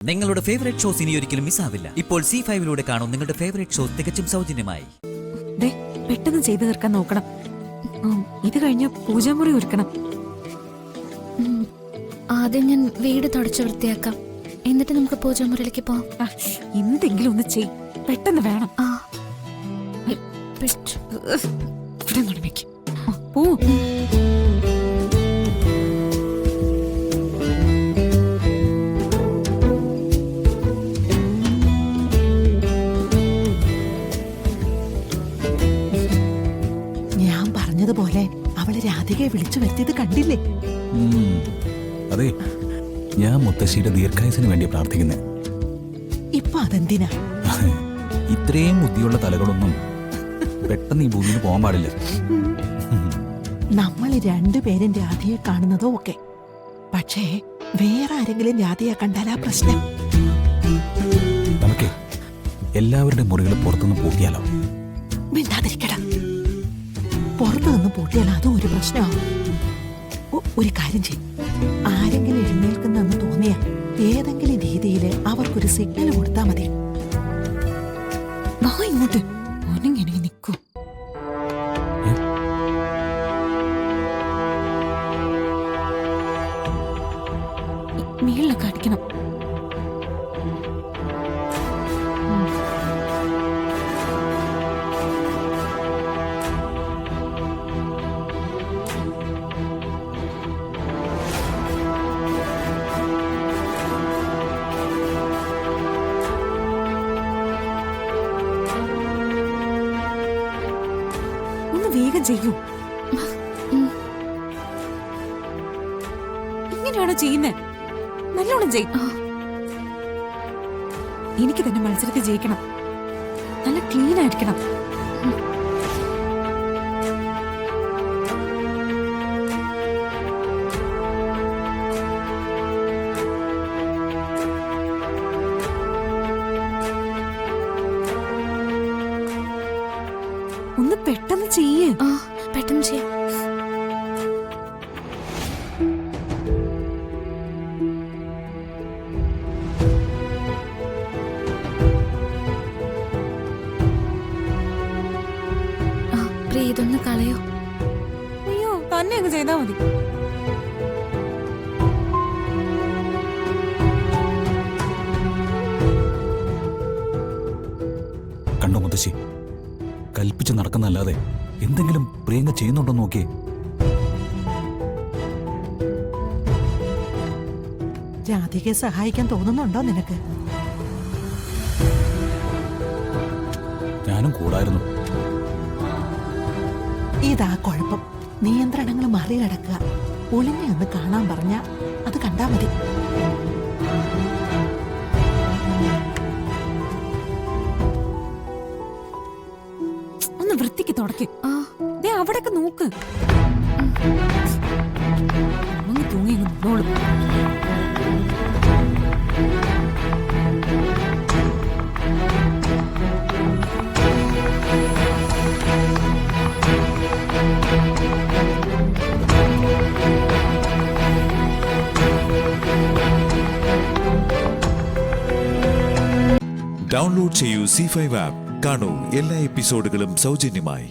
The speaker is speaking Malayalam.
നിങ്ങളുടെ ഫേവറേറ്റ് ഷോസ് ഇനി ഒരിക്കലും മിസ്സാവില്ല. ഇപ്പോൾ C5 കാണും നിങ്ങളുടെ ഫേവറേറ്റ് ഷോസ് തികച്ചും സൗജന്യമായി. പെട്ടെന്ന് ചെയ്തു തീർക്കാൻ നോക്കണം. ഇത് കഴിഞ്ഞ പൂജാമുറി ഒരുക്കണം. ആദ്യം ഞാൻ വീട് തുടച്ചു വൃത്തിയാക്കാം, എന്നിട്ട് നമുക്ക് പൂജാമുറിയിലേക്ക് പോവാം. എന്തെങ്കിലും ഒന്ന് ചെയ്, പെട്ടെന്ന് വേണം. പോ. പോലെ അവള് രാധികയെ വിളിച്ചു വരുത്തിയത് കണ്ടില്ലേ? അതെ, ഞാൻ മുത്തശ്ശിയുടെ ദീർഘായുസിന് വേണ്ടി പ്രാർത്ഥിക്കുന്നേ. ഇപ്പൊ അതെന്തിനാ? ഇത്രയും ബുദ്ധിയുള്ള തലകളൊന്നും പെട്ടെന്ന് ഈ ഭൂമിയിൽ പോകാൻ പാടില്ല. നമ്മൾ രണ്ടുപേരും രാധിയെ കാണുന്നതോ ഒക്കെ, പക്ഷേ വേറെ ആരെങ്കിലും രാധിയെ കണ്ടാലാ പ്രശ്നം. നമുക്ക് എല്ലാവരുടെ മുറികൾ പുറത്തുനിന്ന് പൂട്ടിയാലോ? മിണ്ടാതിരിക്കട. പുറത്തു നിന്ന് പൂട്ടിയാൽ അതും ഒരു പ്രശ്നമാവും. ഒരു കാര്യം ചെയ്യും, ആരെങ്കിലും എഴുന്നേൽക്കുന്നെന്ന് തോന്നിയ ഏതെങ്കിലും രീതിയിൽ അവർക്കൊരു സിഗ്നൽ കൊടുത്താൽ മതി. ഇങ്ങോട്ട് ഒന്നിങ്ങനെ നിൽക്കൂ. മേളിലൊക്കെ അടിക്കണം. വേഗം ചെയ്യൂ. ഇങ്ങനെയാണോ ചെയ്യുന്നേ? നല്ലോണം ചെയ്യും. എനിക്ക് തന്നെ മത്സരത്തിൽ ജയിക്കണം. നല്ല ക്ലീൻ ആയിരിക്കണം. ഒന്ന് പെട്ടെന്ന് ചെയ്യേ. പെട്ടെന്ന് ചെയ്യാം. ഇതൊന്ന് കളയോ? അയ്യോ, തന്നെ അങ്ങ് ചെയ്താ മതി. കണ്ടോ മുത്തശ്ശി, കൽപ്പിച്ച് നടക്കുന്നല്ലാതെ എന്തെങ്കിലും പ്രിയങ്ക ചെയ്യുന്നുണ്ടോ നോക്കിയേ. രാധികയെ സഹായിക്കാൻ തോന്നുന്നുണ്ടോ നിനക്ക്? ഞാനും കൂടായിരുന്നു. ഇതാ കുഴപ്പം. നിയന്ത്രണങ്ങൾ മറികടക്കുക. ഒളിഞ്ഞ ഒന്ന് കാണാൻ പറഞ്ഞ അത് കണ്ടാ മതി. ഒന്ന് വൃത്തിക്ക് തുടക്ക്. അവിടൊക്കെ നോക്ക്. ഒന്ന് തൂങ്ങി നിന്നോളും. ഡൗൺലോഡ് ചെയ്യൂ C5 ആപ്പ്. കാണൂ എല്ലാ എപ്പിസോഡുകളും സൗജന്യമായി.